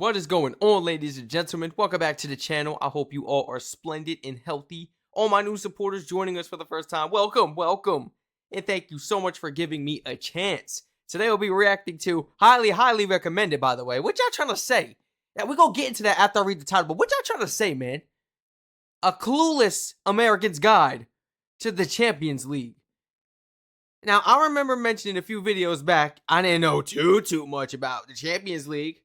What is going on, ladies and gentlemen? Welcome back to the channel. I hope you all are splendid and healthy. All my new supporters joining us for the first time, welcome. And thank you so much for giving me a chance. Today we'll be reacting to highly recommended, by the way. What y'all trying to say? Yeah, we're going to get into that after I read the title, but what y'all trying to say, man? A Clueless American's Guide to the Champions League. Now, I remember mentioning a few videos back, I didn't know too much about the Champions League.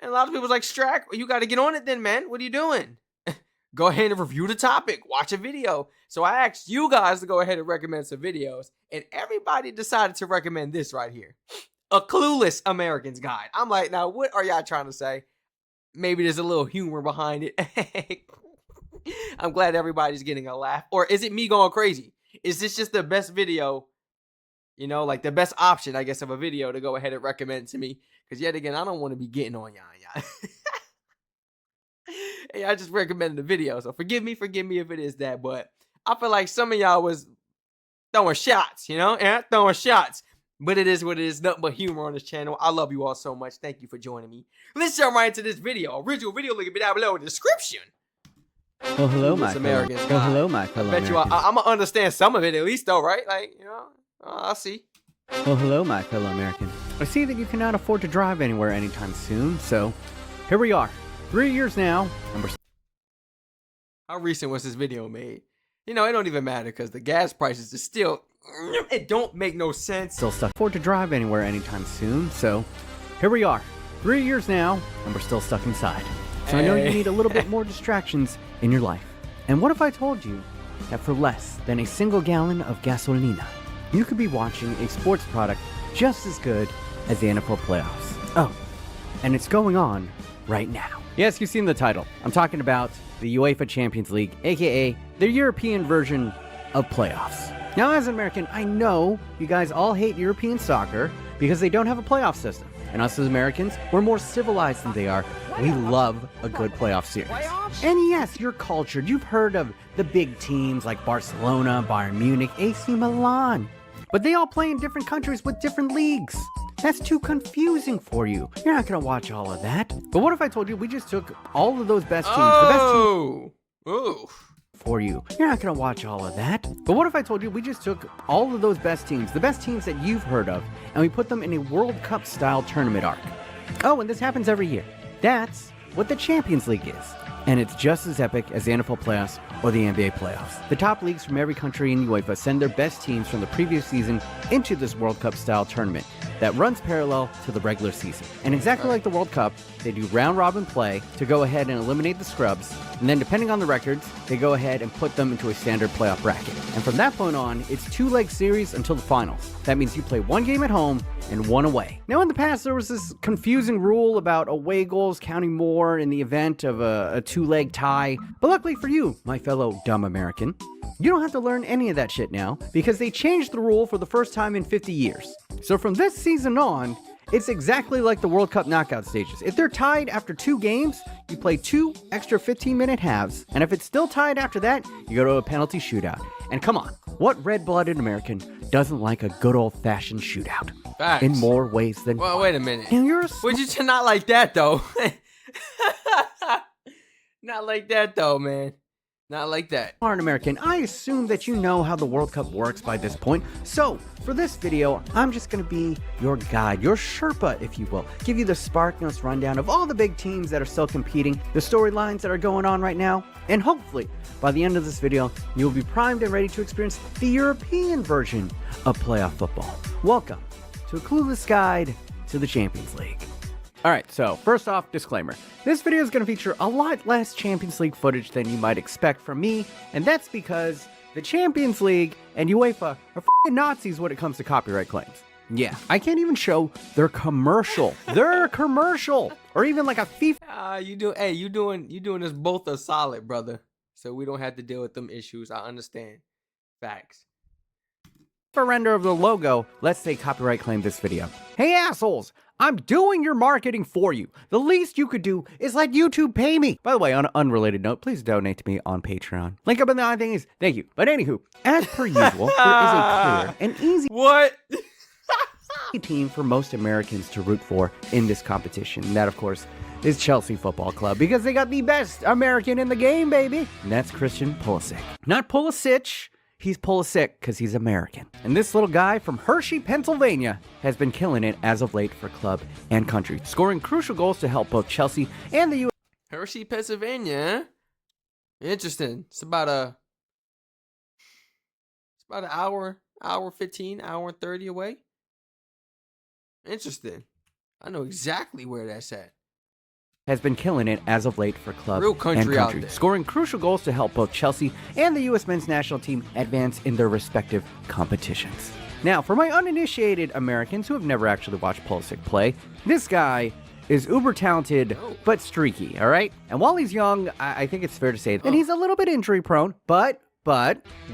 And a lot of people was like, Strac, you got to get on it then, man. What are you doing? Go ahead and review the topic. Watch a video. So I asked you guys to go ahead and recommend some videos. And everybody decided to recommend this right here. A Clueless American's Guide. I'm like, now, what are y'all trying to say? Maybe there's a little humor behind it. I'm glad everybody's getting a laugh. Or is it me going crazy? Is this just the best video? You know, like the best option, I guess, of a video to go ahead and recommend to me. Because yet again, I don't want to be getting on y'all. Hey, I just recommended the video. So forgive me if it is that. But I feel like some of y'all was throwing shots, you know? Yeah, throwing shots. But it is what it is. Nothing but humor on this channel. I love you all so much. Thank you for joining me. Let's jump right into this video. Original video link will be down below in the description. Well, hello, my fellow. Well, hello, my fellow. I bet you I'm going to understand some of it at least, though, right? Like, you know, I'll see. Well, hello, my fellow American. I see that you cannot afford to drive anywhere anytime soon, so here we are. 3 years now, and we're... How recent was this video made? You know, it don't even matter because the gas prices is still... It don't make no sense. Still stuck. Afford to drive anywhere anytime soon, so here we are. 3 years now, and we're still stuck inside. So I know you need a little bit more distractions in your life. And what if I told you that for less than a single gallon of gasolina, you could be watching a sports product just as good as the NFL playoffs? Oh, and it's going on right now. Yes, you've seen the title. I'm talking about the UEFA Champions League, aka the European version of playoffs. Now, as an American, I know you guys all hate European soccer because they don't have a playoff system. And us as Americans, we're more civilized than they are. We love a good playoff series. And yes, you're cultured. You've heard of the big teams like Barcelona, Bayern Munich, AC Milan. But they all play in different countries with different leagues. That's too confusing for you. You're not going to watch all of that. But what if I told you we just took all of those best teams, the best teams for you? You're not going to watch all of that. But what if I told you we just took all of those best teams, the best teams that you've heard of, and we put them in a World Cup style tournament arc? Oh, and this happens every year. That's what the Champions League is. And it's just as epic as the NFL playoffs or the NBA playoffs. The top leagues from every country in UEFA send their best teams from the previous season into this World Cup style tournament that runs parallel to the regular season. And exactly like the World Cup, they do round robin play to go ahead and eliminate the scrubs, and then depending on the records, they go ahead and put them into a standard playoff bracket. And from that point on, it's two-leg series until the finals. That means you play one game at home and one away. Now, in the past, there was this confusing rule about away goals counting more in the event of a two-leg tie. But luckily for you, my fellow dumb American, you don't have to learn any of that shit now because they changed the rule for the first time in 50 years. So from this season on, it's exactly like the World Cup knockout stages. If they're tied after 2 games, you play 2 extra 15-minute halves. And if it's still tied after that, you go to a penalty shootout. And come on, what red-blooded American doesn't like a good old-fashioned shootout? Facts. In more ways than well, wait a minute. Now you're would you not like that, though? Not like that, though, man. Not like that. Smart American, I assume that you know how the World Cup works by this point. So, for this video, I'm just going to be your guide, your Sherpa, if you will. Give you the SparkNotes rundown of all the big teams that are still competing, the storylines that are going on right now, and hopefully, by the end of this video, you'll be primed and ready to experience the European version of playoff football. Welcome to a Clueless Guide to the Champions League. Alright, so first off, disclaimer. This video is going to feature a lot less Champions League footage than you might expect from me, and that's because the Champions League and UEFA are f***ing Nazis when it comes to copyright claims. Yeah, I can't even show their commercial. Their commercial! Or even like a FIFA... you doing us both a solid, brother. So we don't have to deal with them issues. I understand. Facts. For render of the logo, let's say copyright claim this video. Hey assholes, I'm doing your marketing for you. The least you could do is let YouTube pay me. By the way, on an unrelated note, please donate to me on Patreon. Link up in the thingies. Thank you. But anywho, as per usual, there is a clear and easy team for most Americans to root for in this competition. And that, of course, is Chelsea Football Club because they got the best American in the game, baby. And that's Christian Pulisic. Not Pulisic, he's Pulisic because he's American. And this little guy from Hershey, Pennsylvania has been killing it as of late for club and country, scoring crucial goals to help both Chelsea and the U.S. Hershey, Pennsylvania. Interesting. It's about an hour 15, hour 30 away. Interesting. I know exactly where that's at. Has been killing it as of late for club Real country and country, out there. scoring crucial goals to help both Chelsea and the U.S. men's national team advance in their respective competitions. Now, for my uninitiated Americans who have never actually watched Pulisic play, this guy is uber talented, but streaky, all right? And while he's young, I think it's fair to say that he's a little bit injury prone, but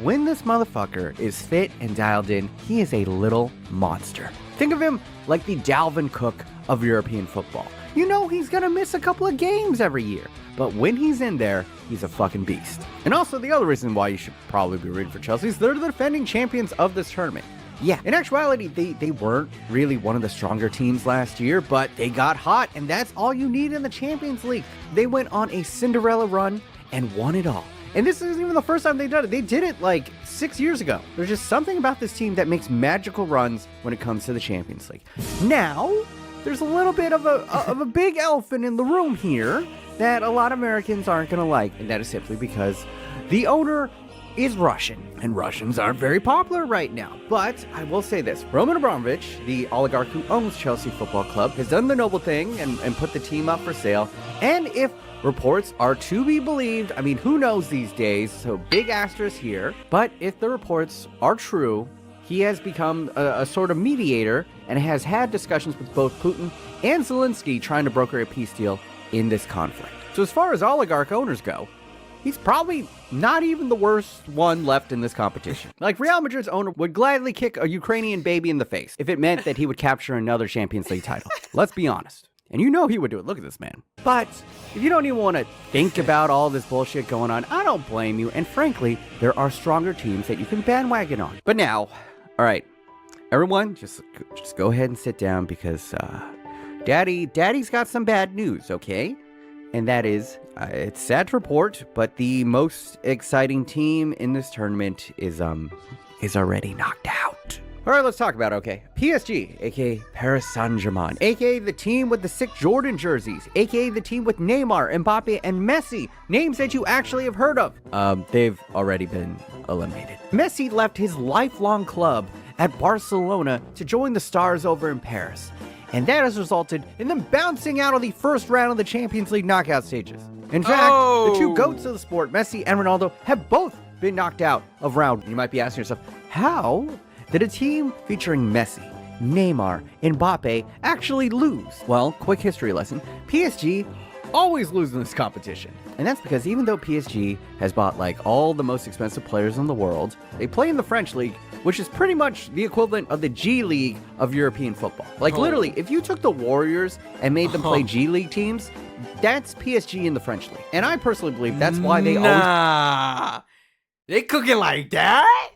when this motherfucker is fit and dialed in, he is a little monster. Think of him like the Dalvin Cook of European football. You know he's gonna miss a couple of games every year, but when he's in there, he's a fucking beast. And also the other reason why you should probably be rooting for Chelsea is they're the defending champions of this tournament. Yeah, in actuality, they weren't really one of the stronger teams last year, but they got hot, and that's all you need in the Champions League. They went on a Cinderella run and won it all. And this isn't even the first time they've done it. They did it like 6 years ago. There's just something about this team that makes magical runs when it comes to the Champions League. Now, there's a little bit of a big elephant in the room here that a lot of Americans aren't going to like, and that is simply because the owner is Russian, and Russians aren't very popular right now. But I will say this, Roman Abramovich, the oligarch who owns Chelsea Football Club, has done the noble thing and put the team up for sale. And if reports are to be believed, I mean, who knows these days, so big asterisk here, but if the reports are true, he has become a sort of mediator and has had discussions with both Putin and Zelensky trying to broker a peace deal in this conflict. So as far as oligarch owners go, he's probably not even the worst one left in this competition. Like, Real Madrid's owner would gladly kick a Ukrainian baby in the face if it meant that he would capture another Champions League title. Let's be honest. And you know he would do it. Look at this man. But if you don't even want to think about all this bullshit going on, I don't blame you. And frankly, there are stronger teams that you can bandwagon on. But now, all right, everyone, just go ahead and sit down because Daddy's got some bad news, okay? And that is, it's sad to report, but the most exciting team in this tournament is already knocked out. All right, let's talk about it, okay? PSG, aka Paris Saint-Germain, aka the team with the sick Jordan jerseys, aka the team with Neymar, Mbappe, and Messi, names that you actually have heard of. They've already been eliminated. Messi left his lifelong club at Barcelona to join the Stars over in Paris. And that has resulted in them bouncing out of the first round of the Champions League knockout stages. In fact, the two GOATs of the sport, Messi and Ronaldo, have both been knocked out of round. You might be asking yourself, how did a team featuring Messi, Neymar, and Mbappe actually lose? Well, quick history lesson. PSG always lose in this competition. And that's because even though PSG has bought like all the most expensive players in the world, they play in the French league, which is pretty much the equivalent of the G League of European football. Like literally, if you took the Warriors and made them play G League teams, that's PSG in the French league. And I personally believe that's why they always... They cooking like that?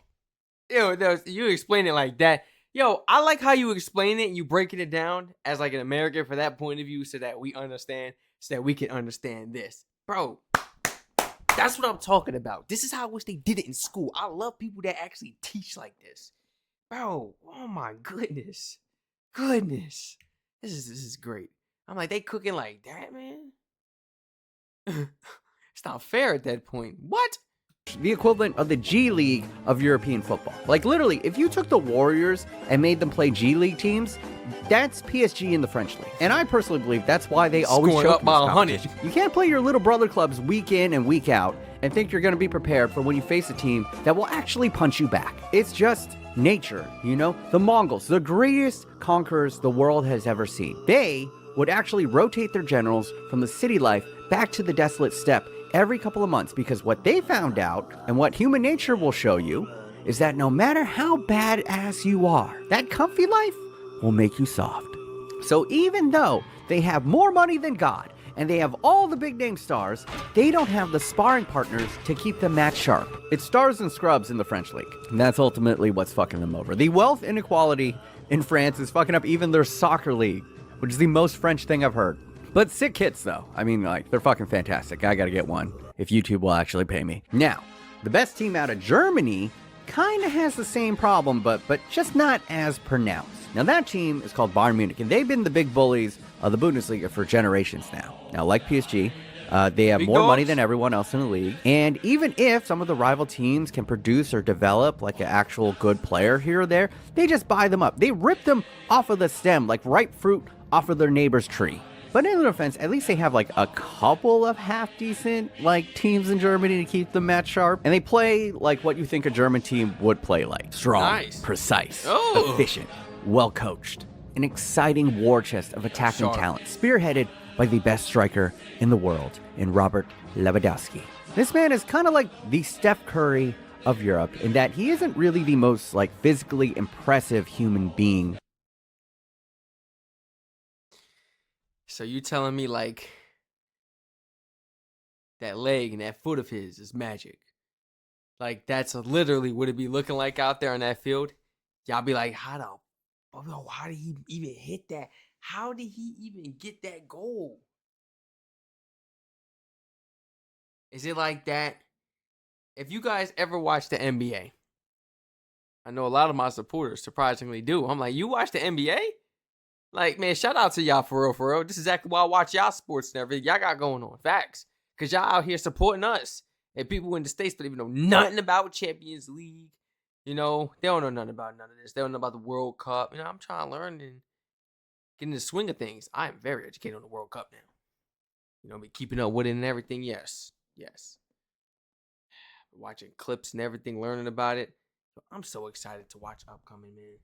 Yo, you explain it like that. Yo, I like how you explain it and you breaking it down as like an American for that point of view so that we understand, so that we can understand this. Bro, that's what I'm talking about. This is how I wish they did it in school. I love people that actually teach like this. Bro, oh my goodness. Goodness. This is great. I'm like, they cooking like that, man? It's not fair at that point. What? The equivalent of the G League of European football. Like literally, if you took the Warriors and made them play G League teams, that's PSG in the French league. And I personally believe that's why they always scoring choke up by 100. You can't play your little brother clubs week in and week out and think you're going to be prepared for when you face a team that will actually punch you back. It's just nature, you know? The Mongols, the greatest conquerors the world has ever seen. They would actually rotate their generals from the city life back to the desolate steppe every couple of months, because what they found out, and what human nature will show you, is that no matter how badass you are, that comfy life will make you soft. So even though they have more money than God, and they have all the big name stars, they don't have the sparring partners to keep them match sharp. It's stars and scrubs in the French league. And that's ultimately what's fucking them over. The wealth inequality in France is fucking up even their soccer league, which is the most French thing I've heard. But sick kits, though. I mean, like, they're fucking fantastic. I gotta get one if YouTube will actually pay me. Now, the best team out of Germany kind of has the same problem, but just not as pronounced. Now, that team is called Bayern Munich, and they've been the big bullies of the Bundesliga for generations now. Now, like PSG, they have more money than everyone else in the league. And even if some of the rival teams can produce or develop like an actual good player here or there, they just buy them up. They rip them off of the stem like ripe fruit off of their neighbor's tree. But in their defense, at least they have like a couple of half-decent like teams in Germany to keep the match sharp. And they play like what you think a German team would play like. Strong, precise, efficient, well-coached. An exciting war chest of attacking talent, spearheaded by the best striker in the world, in Robert Lewandowski. This man is kind of like the Steph Curry of Europe in that he isn't really the most like physically impressive human being. So you telling me like that leg and that foot of his is magic? Like that's literally what it be looking like out there on that field? Y'all be like, how did he even hit that? How did he even get that goal? Is it like that? If you guys ever watch the NBA, I know a lot of my supporters surprisingly do. I'm like, you watch the NBA? Like, man, shout out to y'all for real, for real. This is exactly why I watch y'all sports and everything y'all got going on. Facts. Because y'all out here supporting us. And people in the States don't even know nothing about Champions League. You know, they don't know nothing about none of this. They don't know about the World Cup. You know, I'm trying to learn and get in the swing of things. I am very educated on the World Cup now. You know, be keeping up with it and everything. Yes. Watching clips and everything, learning about it. I'm so excited to watch upcoming, man.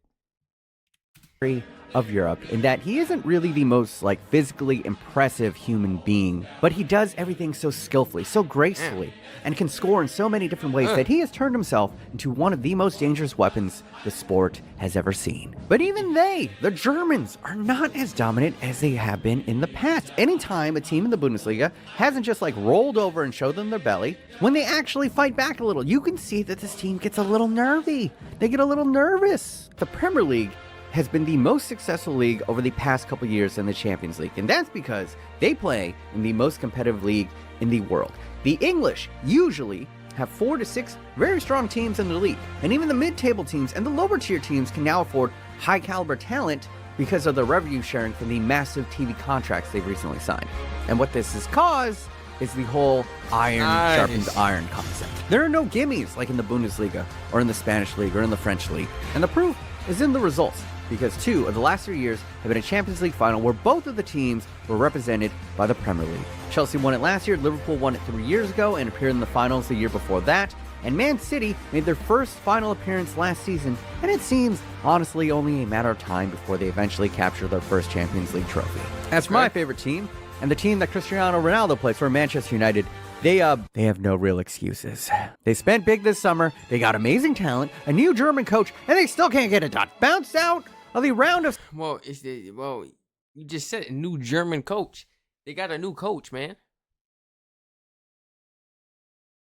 Of Europe in that he isn't really the most like physically impressive human being, but he does everything so skillfully, so gracefully, and can score in so many different ways that he has turned himself into one of the most dangerous weapons the sport has ever seen. But even the Germans, are not as dominant as they have been in the past. Anytime a team in the Bundesliga hasn't just like rolled over and showed them their belly, when they actually fight back a little, you can see that this team gets a little nervy. They get a little nervous. The Premier League has been the most successful league over the past couple years in the Champions League, and that's because they play in the most competitive league in the world. The English usually have 4 to 6 very strong teams in the league, and even the mid-table teams and the lower tier teams can now afford high caliber talent because of the revenue sharing from the massive TV contracts they've recently signed. And what this has caused is the whole iron sharpens iron concept. There are no gimmies like in the Bundesliga or in the Spanish league or in the French league, and the proof is in the results, because 2 of the last 3 years have been a Champions League final where both of the teams were represented by the Premier League. Chelsea won it last year, Liverpool won it 3 years ago and appeared in the finals the year before that, and Man City made their first final appearance last season, and it seems honestly only a matter of time before they eventually capture their first Champions League trophy. As for my favorite team, and the team that Cristiano Ronaldo plays for, Manchester United, they have no real excuses. They spent big this summer, they got amazing talent, a new German coach, and they still can't get it done. Bounce out of the round of... Well, you just said it, new German coach. They got a new coach, man.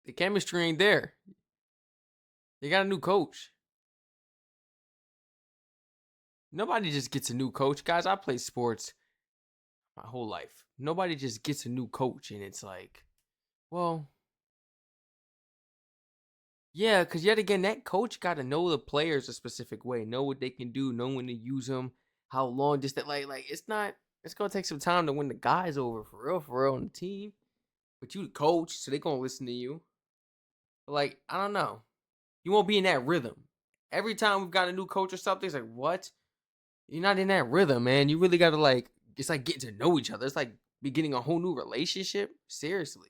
The chemistry ain't there. They got a new coach. Nobody just gets a new coach. Guys, I played sports my whole life. Nobody just gets a new coach and it's like, well, yeah, because yet again, that coach got to know the players a specific way, know what they can do, know when to use them, how long, just that, like it's going to take some time to win the guys over for real on the team. But you the coach, so they going to listen to you. But like, I don't know. You won't be in that rhythm. Every time we've got a new coach or something, it's like, what? You're not in that rhythm, man. You really got to like, it's like getting to know each other. It's like beginning a whole new relationship. Seriously.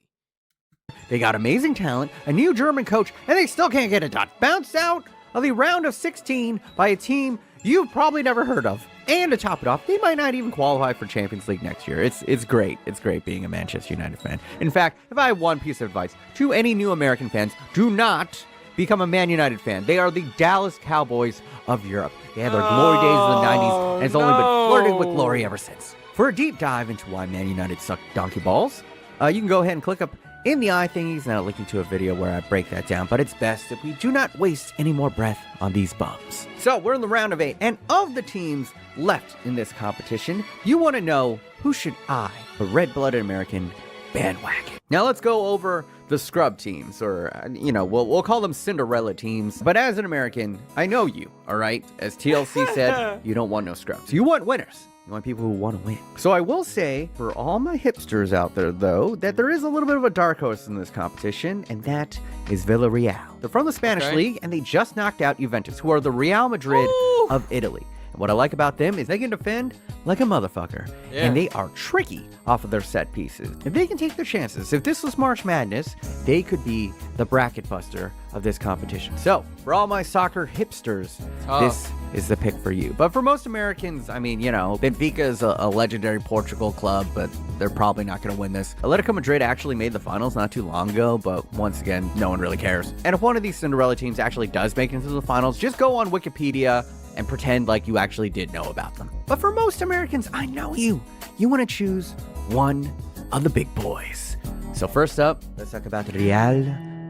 They got amazing talent, a new German coach, and they still can't get it done. Bounced out of the round of 16 by a team you've probably never heard of. And to top it off, they might not even qualify for Champions League next year. It's great. It's great being a Manchester United fan. In fact, if I have one piece of advice to any new American fans, do not become a Man United fan. They are the Dallas Cowboys of Europe. They had their glory days in the 90s, and it's only been flirting with glory ever since. For a deep dive into why Man United suck donkey balls, you can go ahead and click up in the eye thingies, and I'll link you to a video where I break that down. But it's best if we do not waste any more breath on these bums. So we're in the round of 8, and of the teams left in this competition, you want to know who should I, a red-blooded American, bandwagon? Now let's go over the scrub teams, or, we'll call them Cinderella teams. But as an American, I know you, all right? As TLC said, you don't want no scrubs. You want winners. You want people who want to win. So I will say, for all my hipsters out there, though, that there is a little bit of a dark horse in this competition, and that is Villarreal. They're from the Spanish League, and they just knocked out Juventus, who are the Real Madrid of Italy. And what I like about them is they can defend like a motherfucker, and they are tricky off of their set pieces. If they can take their chances, if this was March Madness, they could be the bracket buster of this competition. So, for all my soccer hipsters, this is the pick for you. But for most Americans, I mean, Benfica is a legendary Portugal club, but they're probably not going to win this. Atletico Madrid actually made the finals not too long ago, but once again, no one really cares. And if one of these Cinderella teams actually does make it into the finals, just go on Wikipedia and pretend like you actually did know about them. But for most Americans, I know you want to choose one of the big boys. So first up, let's talk about Real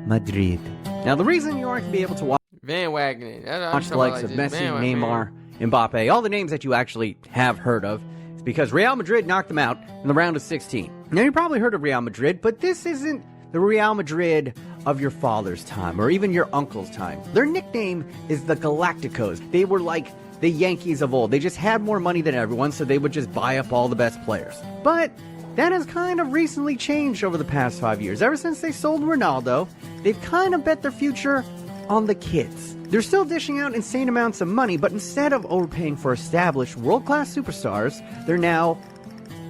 Madrid. Now, the reason you aren't going to be able to watch the likes of Messi, Neymar, Mbappe, all the names that you actually have heard of, is because Real Madrid knocked them out in the round of 16. Now, you probably heard of Real Madrid, but this isn't the Real Madrid of your father's time, or even your uncle's time. Their nickname is the Galacticos. They were like the Yankees of old. They just had more money than everyone, so they would just buy up all the best players. But that has kind of recently changed over the past 5 years. Ever since they sold Ronaldo, they've kind of bet their future on the kids. They're still dishing out insane amounts of money, but instead of overpaying for established world-class superstars, they're now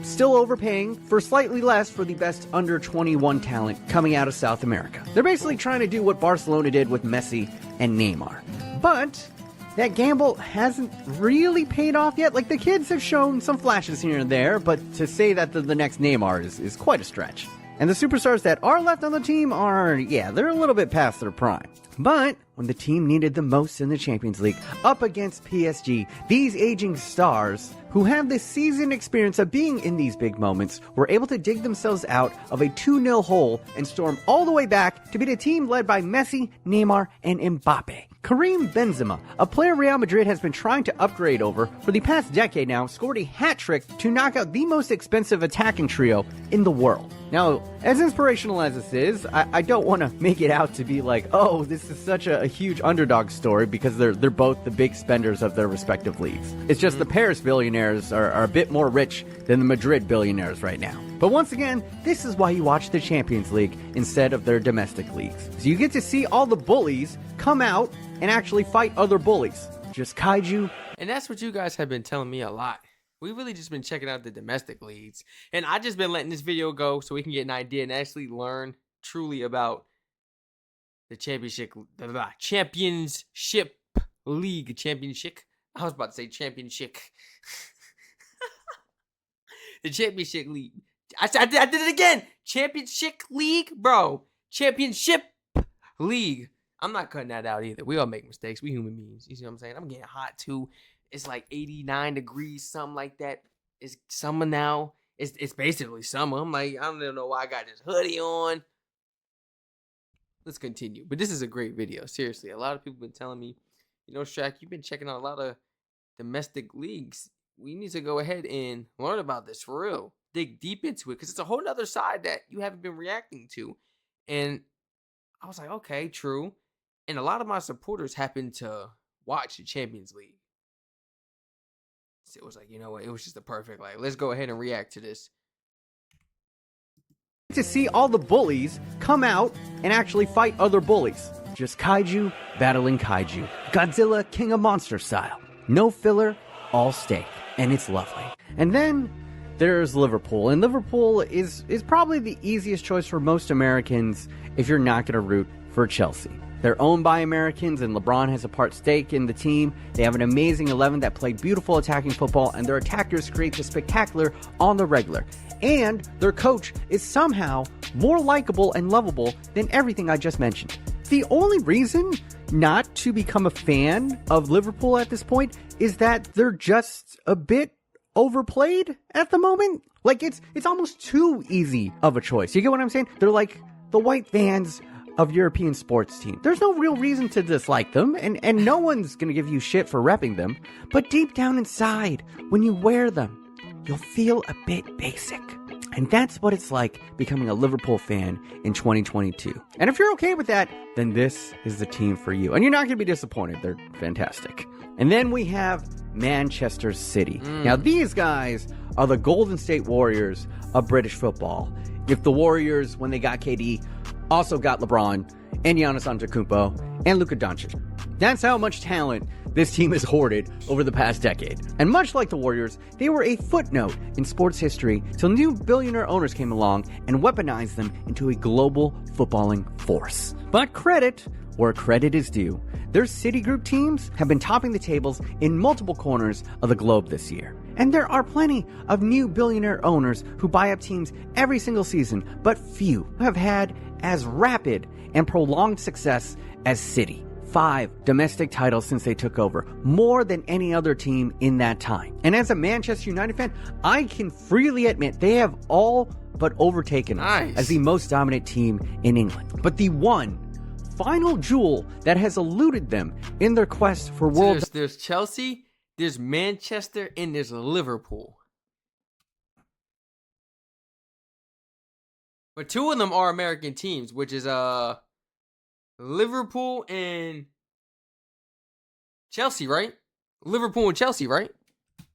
still overpaying for slightly less for the best under 21 talent coming out of South America. They're basically trying to do what Barcelona did with Messi and Neymar. But that gamble hasn't really paid off yet. Like, the kids have shown some flashes here and there, but to say that the next Neymar is quite a stretch. And the superstars that are left on the team are, they're a little bit past their prime. But when the team needed the most in the Champions League, up against PSG, these aging stars, who have the seasoned experience of being in these big moments, were able to dig themselves out of a 2-0 hole and storm all the way back to beat a team led by Messi, Neymar, and Mbappe. Karim Benzema, a player Real Madrid has been trying to upgrade over for the past decade now, scored a hat-trick to knock out the most expensive attacking trio in the world. Now, as inspirational as this is, I don't want to make it out to be like, oh, this is such a huge underdog story, because they're both the big spenders of their respective leagues. It's just the Paris billionaires are a bit more rich than the Madrid billionaires right now. But once again, this is why you watch the Champions League instead of their domestic leagues. So you get to see all the bullies come out and actually fight other bullies. Just kaiju. And that's what you guys have been telling me a lot. We've really just been checking out the domestic leagues. And I just been letting this video go so we can get an idea and actually learn truly about the championship league. Championship. I was about to say championship. The championship league. I did it again. Championship league, bro. Championship league. I'm not cutting that out either. We all make mistakes. We human beings. You see what I'm saying? I'm getting hot too. It's like 89 degrees, something like that. It's summer now. It's basically summer. I'm like, I don't even know why I got this hoodie on. Let's continue. But this is a great video. Seriously, a lot of people have been telling me, Strac, you've been checking out a lot of domestic leagues. We need to go ahead and learn about this for real. Dig deep into it, because it's a whole other side that you haven't been reacting to. And I was like, okay, true. And a lot of my supporters happen to watch the Champions League. So it was like, you know what? It was just the perfect, like, let's go ahead and react to this. To see all the bullies come out and actually fight other bullies. Just kaiju battling kaiju. Godzilla King of Monster style. No filler, all steak. And it's lovely. And then there's Liverpool. And Liverpool is probably the easiest choice for most Americans if you're not going to root for Chelsea. They're owned by Americans, and LeBron has a part stake in the team. They have an amazing 11 that play beautiful attacking football, and their attackers create the spectacular on the regular. And their coach is somehow more likable and lovable than everything I just mentioned. The only reason not to become a fan of Liverpool at this point is that they're just a bit overplayed at the moment. Like, it's almost too easy of a choice. You get what I'm saying? They're like the white vans of European sports team. There's no real reason to dislike them, and no one's gonna give you shit for repping them, but deep down inside, when you wear them, you'll feel a bit basic. And that's what it's like becoming a Liverpool fan in 2022. And if you're okay with that, then this is the team for you. And you're not going to be disappointed. They're fantastic. And then we have Manchester City. Now, these guys are the Golden State Warriors of British football. If the Warriors, when they got KD, also got LeBron and Giannis Antetokounmpo and Luka Doncic. That's how much talent this team has hoarded over the past decade. And much like the Warriors, they were a footnote in sports history till new billionaire owners came along and weaponized them into a global footballing force. But credit where credit is due. Their Citigroup teams have been topping the tables in multiple corners of the globe this year. And there are plenty of new billionaire owners who buy up teams every single season, but few have had as rapid and prolonged success as City. 5 domestic titles since they took over, more than any other team in that time. And as a Manchester United fan, I can freely admit they have all but overtaken us as the most dominant team in England. But the one final jewel that has eluded them in their quest for world... There's Chelsea, there's Manchester, and there's Liverpool. But 2 of them are American teams, which is Liverpool and Chelsea, right? Liverpool and Chelsea, right?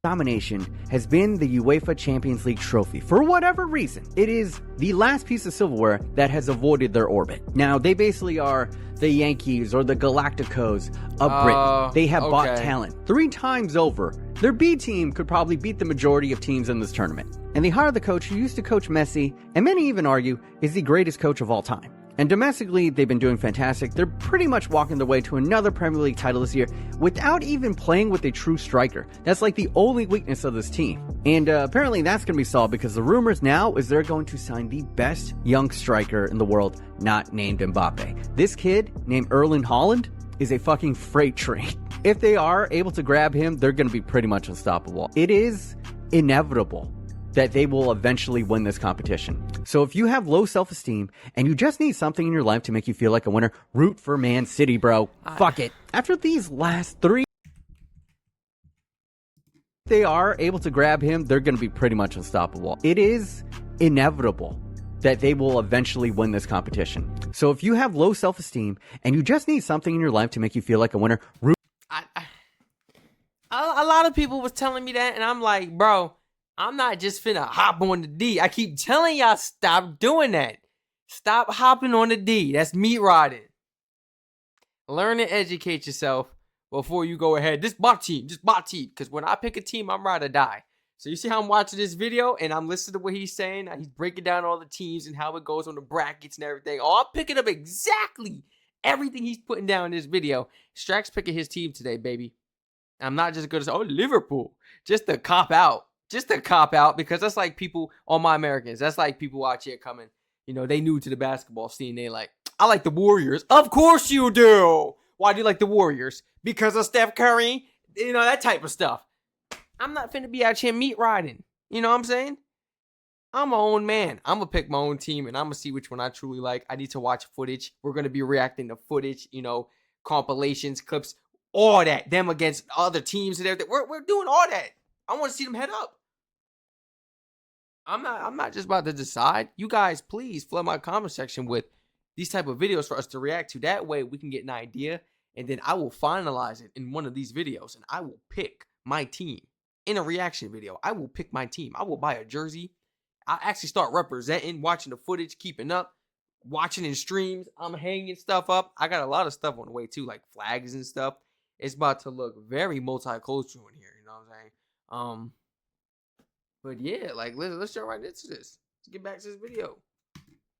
Domination has been the UEFA Champions League trophy. For whatever reason, it is the last piece of silverware that has avoided their orbit. Now, they basically are the Yankees or the Galacticos of Britain. They have bought talent 3 times over. Their B team could probably beat the majority of teams in this tournament. And they hired the coach who used to coach Messi, and many even argue is the greatest coach of all time. And domestically, they've been doing fantastic. They're pretty much walking their way to another Premier League title this year without even playing with a true striker. That's like the only weakness of this team. And apparently that's going to be solved because the rumors now is they're going to sign the best young striker in the world, not named Mbappe. This kid named Erling Haaland is a fucking freight train. If they are able to grab him, they're going to be pretty much unstoppable. It is inevitable that they will eventually win this competition. So if you have low self-esteem and you just need something in your life to make you feel like a winner, root for Man City, bro. Fuck it. After these last 3, they are able to grab him, they're going to be pretty much unstoppable. It is inevitable that they will eventually win this competition. So if you have low self-esteem and you just need something in your life to make you feel like a winner, root. A lot of people was telling me that, and I'm like, bro, I'm not just finna hop on the D. I keep telling y'all, stop doing that. Stop hopping on the D. That's meat riding. Learn and educate yourself before you go ahead. This bot team. Because when I pick a team, I'm ride or die. So you see how I'm watching this video and I'm listening to what he's saying? He's breaking down all the teams and how it goes on the brackets and everything. Oh, I'm picking up exactly everything he's putting down in this video. Strac's picking his team today, baby. I'm not just going to say, oh, Liverpool. Just to cop out. Because that's like people, all my Americans, that's like people out here coming, you know, they new to the basketball scene. They like, I like the Warriors. Of course you do. Why do you like the Warriors? Because of Steph Curry, you know, that type of stuff. I'm not finna be out here meat riding. You know what I'm saying? I'm my own man. I'm gonna pick my own team and I'm gonna see which one I truly like. I need to watch footage. We're gonna be reacting to footage, you know, compilations, clips, all that. Them against other teams and everything. We're doing all that. I want to see them head up. I'm not just about to decide. You guys, please flood my comment section with these type of videos for us to react to. That way we can get an idea, and then I will finalize it in one of these videos, and I will pick my team in a reaction video. I will pick my team. I will buy a jersey. I actually start representing, watching the footage, keeping up, watching in streams. I'm hanging stuff up. I got a lot of stuff on the way too, like flags and stuff. It's about to look very multicultural in here. You know what I'm saying? But yeah, like let's jump right into this. Let's get back to this video.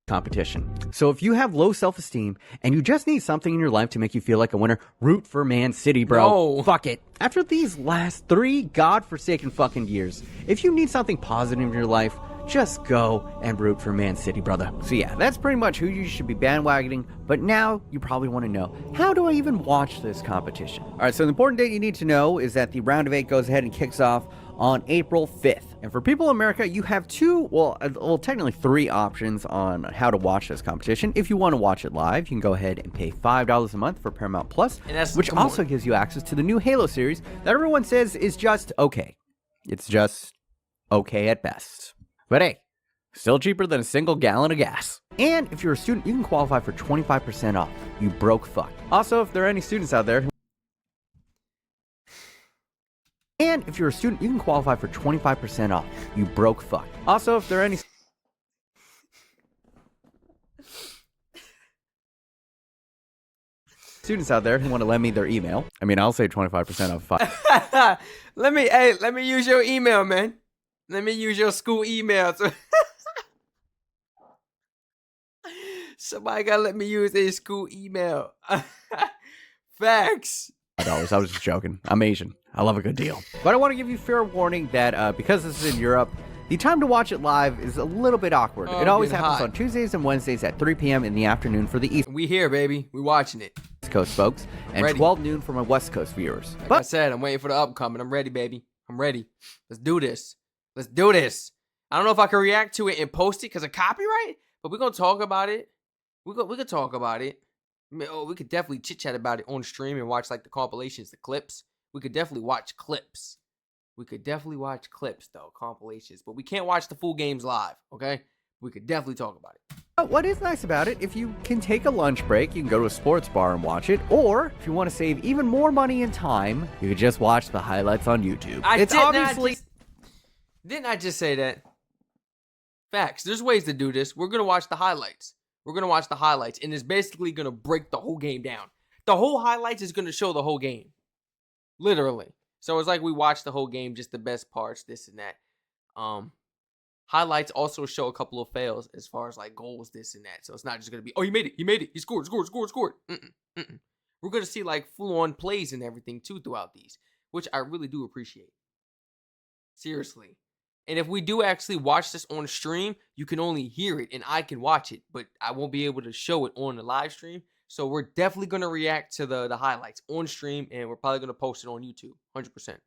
Competition. So if you have low self-esteem and you just need something in your life to make you feel like a winner, root for Man City, bro. No. Fuck it. After these last 3 godforsaken fucking years, if you need something positive in your life, just go and root for Man City, brother. So yeah, that's pretty much who you should be bandwagoning. But now you probably want to know, how do I even watch this competition? All right, so the important date you need to know is that the round of 8 goes ahead and kicks off on April 5th. And for people in America, you have technically 3 options on how to watch this competition. If you want to watch it live, you can go ahead and pay $5 a month for Paramount Plus, which also gives you access to the new Halo series that everyone says is just okay. It's just okay at best. But hey, still cheaper than a single gallon of gas. And if you're a student, you can qualify for 25% off. You broke fuck. Also, if there are any students out there And if you're a student, you can qualify for 25% off. You broke fuck. Also, if there are any students out there who want to lend me their email, I mean, I'll say 25% off. let me use your email, man. Let me use your school email. Somebody gotta let me use a school email. Facts. I was just joking. I'm Asian. I love a good deal. But I want to give you fair warning that because this is in Europe, the time to watch it live is a little bit awkward. Oh, it always getting happens hot. on Tuesdays and Wednesdays at 3 p.m. in the afternoon for the East We here, baby. We watching it. Coast folks, and Ready. 12 noon for my West Coast viewers. Like I But said, I'm waiting for the upcoming. I'm ready, baby. I'm ready. Let's do this. Let's do this. I don't know if I can react to it and post it because of copyright, but we're gonna talk about it. We could talk about it. We could definitely chit chat about it on stream and watch like the compilations, the clips. We could definitely watch clips. We could definitely watch clips though, compilations, but we can't watch the full games live. Okay, we could definitely talk about it. what is nice about it, if you can take a lunch break, you can go to a sports bar and watch it. Or if you want to save even more money and time, you could just watch the highlights on YouTube. Didn't I just say that? Facts. There's ways to do this. We're gonna watch the highlights. We're gonna watch the highlights, and it's basically gonna break the whole game down. The whole highlights is gonna show the whole game, literally. So it's like we watch the whole game, just the best parts, this and that. Highlights also show a couple of fails as far as like goals, this and that. So it's not just gonna be, oh, he made it, he scored. We're gonna see like full-on plays and everything too throughout these, which I really do appreciate. Seriously. And if we do actually watch this on stream, you can only hear it and I can watch it, but I won't be able to show it on the live stream. So we're definitely going to react to the highlights on stream, and we're probably going to post it on YouTube. 100%.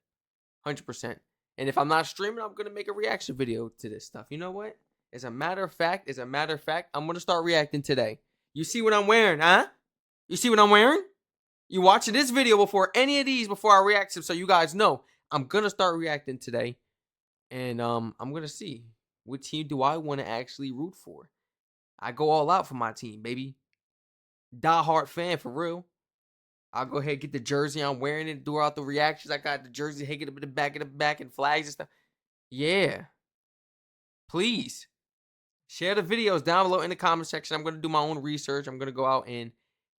100%. And if I'm not streaming, I'm going to make a reaction video to this stuff. You know what? As a matter of fact, I'm going to start reacting today. You see what I'm wearing, huh? You see what I'm wearing? You watching this video before any of these, before I react to them, so you guys know. I'm going to start reacting today. And I'm going to see what team do I want to actually root for. I go all out for my team, baby. Die-hard fan for real. I'll go ahead and get the jersey. I'm wearing it throughout the reactions. I got the jersey hanging up in the back and flags and stuff. Yeah. Please. Share the videos down below in the comment section. I'm going to do my own research. I'm going to go out and,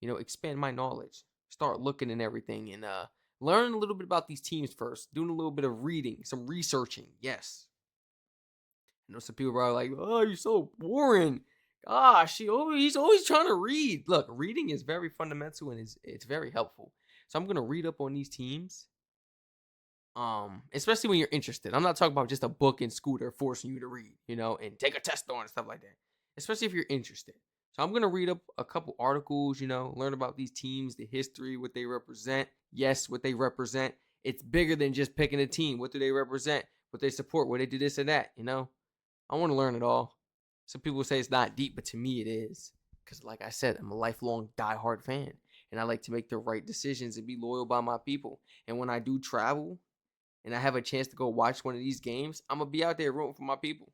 expand my knowledge. Start looking and everything and learn a little bit about these teams first. Doing a little bit of reading, some researching. Yes. I know some people are like, oh, you're so boring. Gosh, he's always trying to read. Look, reading is very fundamental and it's very helpful. So I'm going to read up on these teams. Especially when you're interested. I'm not talking about just a book in school they're forcing you to read, and take a test on and stuff like that. Especially if you're interested. So I'm going to read up a couple articles, learn about these teams, the history, what they represent. Yes, what they represent. It's bigger than just picking a team. What do they represent? What they support? What they do this and that, I want to learn it all. Some people say it's not deep, but to me it is. Because like I said, I'm a lifelong diehard fan. And I like to make the right decisions and be loyal by my people. And when I do travel and I have a chance to go watch one of these games, I'm going to be out there rooting for my people.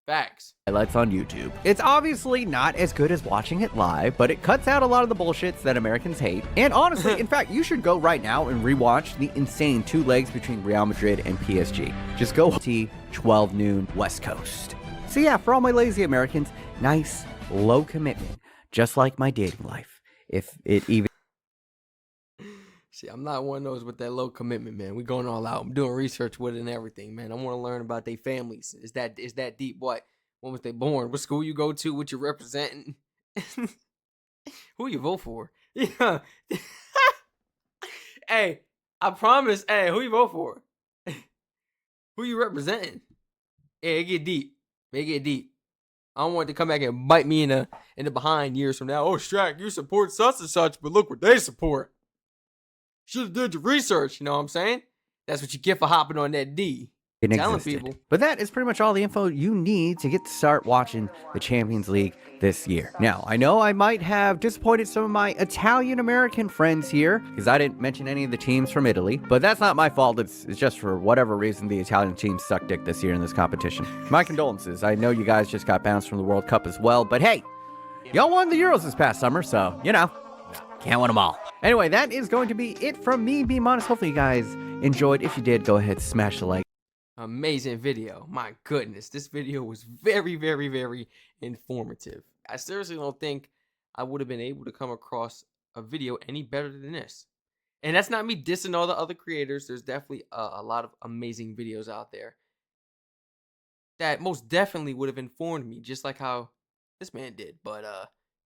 Facts. Highlights on YouTube. It's obviously not as good as watching it live, but it cuts out a lot of the bullshits that Americans hate. And honestly, in fact, you should go right now and rewatch the insane 2 legs between Real Madrid and PSG. Just go to 12 noon West Coast. So yeah, for all my lazy Americans, nice, low commitment, just like my dating life. If it even... See, I'm not one of those with that low commitment, man. We going all out. I'm doing research with it and everything, man. I want to learn about their families. Is that deep? What? When was they born? What school you go to? What you representing? Who you vote for? Yeah. Hey, I promise. Hey, who you vote for? Who you representing? Hey, it get deep. It get deep. I don't want it to come back and bite me in the behind years from now. Oh, Strac, you support such and such, but look what they support. Should have did your research, you know what I'm saying? That's what you get for hopping on that D. Telling existed. people. But that is pretty much all the info you need to get to start watching the Champions League this year. Now, I know I might have disappointed some of my Italian-American friends here because I didn't mention any of the teams from Italy, but that's not my fault. It's just for whatever reason the Italian team sucked dick this year in this competition. My condolences. I know you guys just got bounced from the World Cup as well, but hey, y'all won the Euros this past summer, so, you know, can't win them all. Anyway, that is going to be it from me, being honest. Hopefully you guys enjoyed. If you did, go ahead, smash the like. Amazing video. My goodness, this video was very, very, very informative. I seriously don't think I would have been able to come across a video any better than this. And that's not me dissing all the other creators. There's definitely a lot of amazing videos out there that most definitely would have informed me, just like how this man did. But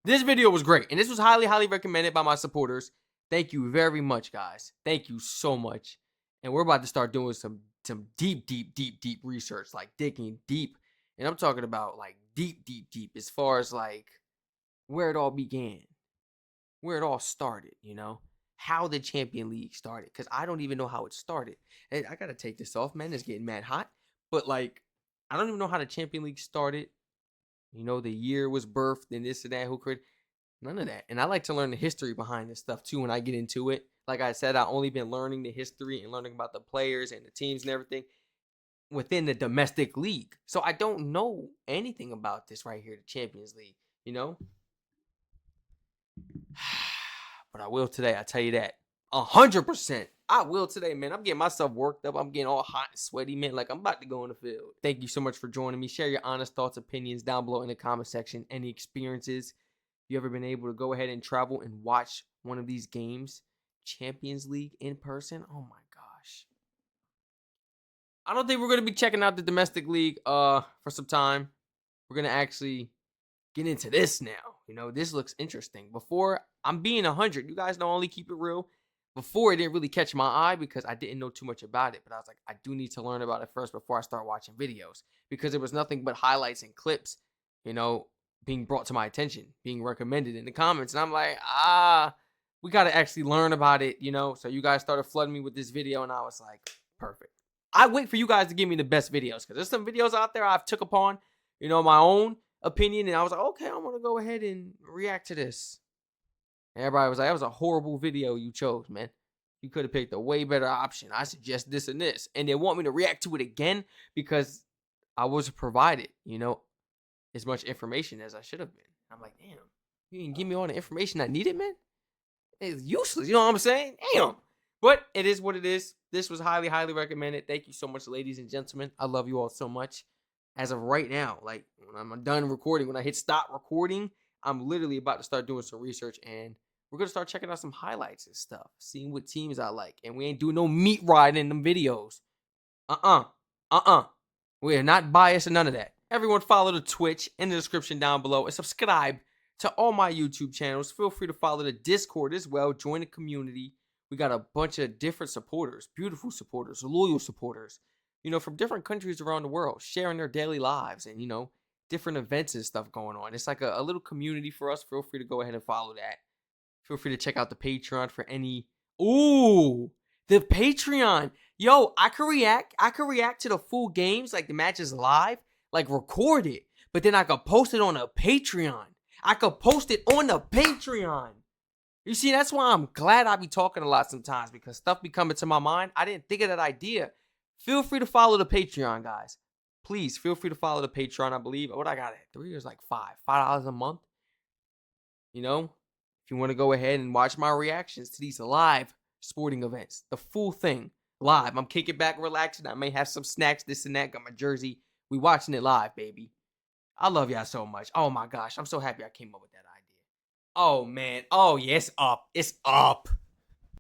this video was great, and this was highly, highly recommended by my supporters. Thank you very much, guys. Thank you so much. And we're about to start doing some deep research, like digging deep. And I'm talking about like deep as far as like where it all began, where it all started, you know, how the Champions League started. Because I don't even know how it started. And I got to take this off, man. It's getting mad hot. But like, I don't even know how the Champions League started. You know, the year was birthed and this and that. Who created? None of that. And I like to learn the history behind this stuff too when I get into it. Like I said, I've only been learning the history and learning about the players and the teams and everything within the domestic league. So I don't know anything about this right here, the Champions League, you know? But I will today, I tell you that. 100%. I will today, man. I'm getting myself worked up. I'm getting all hot and sweaty, man. Like I'm about to go in the field. Thank you so much for joining me. Share your honest thoughts, opinions down below in the comment section. Any experiences you ever been able to go ahead and travel and watch one of these games, Champions League in person? Oh my gosh. I don't think we're going to be checking out the domestic league for some time. We're going to actually get into this now. You know, this looks interesting. Before, I'm being 100. You guys know, only keep it real. Before, it didn't really catch my eye because I didn't know too much about it. But I was like, I do need to learn about it first before I start watching videos. Because there was nothing but highlights and clips, you know, being brought to my attention, being recommended in the comments. And I'm like, we got to actually learn about it, you know? So you guys started flooding me with this video, and I was like, perfect. I wait for you guys to give me the best videos, because there's some videos out there I've took upon, you know, my own opinion, and I was like, okay, I'm going to go ahead and react to this. And everybody was like, that was a horrible video you chose, man. You could have picked a way better option. I suggest this and this. And they want me to react to it again because I wasn't provided, you know, as much information as I should have been. I'm like, damn, you didn't give me all the information I needed, man? It's useless, you know what I'm saying? Damn. But it is what it is. This was highly, highly recommended. Thank you so much, ladies and gentlemen. I love you all so much. As of right now, like when I'm done recording, when I hit stop recording, I'm literally about to start doing some research, and we're going to start checking out some highlights and stuff, seeing what teams I like. And we ain't doing no meat riding in them videos. We are not biased or none of that. Everyone follow the Twitch in the description down below and subscribe to all my YouTube channels. Feel free to follow the Discord as well. Join the community. We got a bunch of different supporters, beautiful supporters, loyal supporters, you know, from different countries around the world, sharing their daily lives and, you know, different events and stuff going on. It's like a little community for us. Feel free to go ahead and follow that. Feel free to check out the Patreon for any. Ooh, the Patreon. Yo, I could react to the full games, like the matches live, like record it. But then I could post it on a Patreon. I could post it on the Patreon. You see, that's why I'm glad I be talking a lot sometimes, because stuff be coming to my mind. I didn't think of that idea. Feel free to follow the Patreon, guys. Please, feel free to follow the Patreon. I believe, what I got at 3 years, like $5 a month. You know, if you want to go ahead and watch my reactions to these live sporting events, the full thing live. I'm kicking back, relaxing. I may have some snacks, this and that. Got my jersey. We watching it live, baby. I love y'all so much. Oh my gosh, I'm so happy I came up with that idea. Oh man. Oh yeah, it's up. It's up.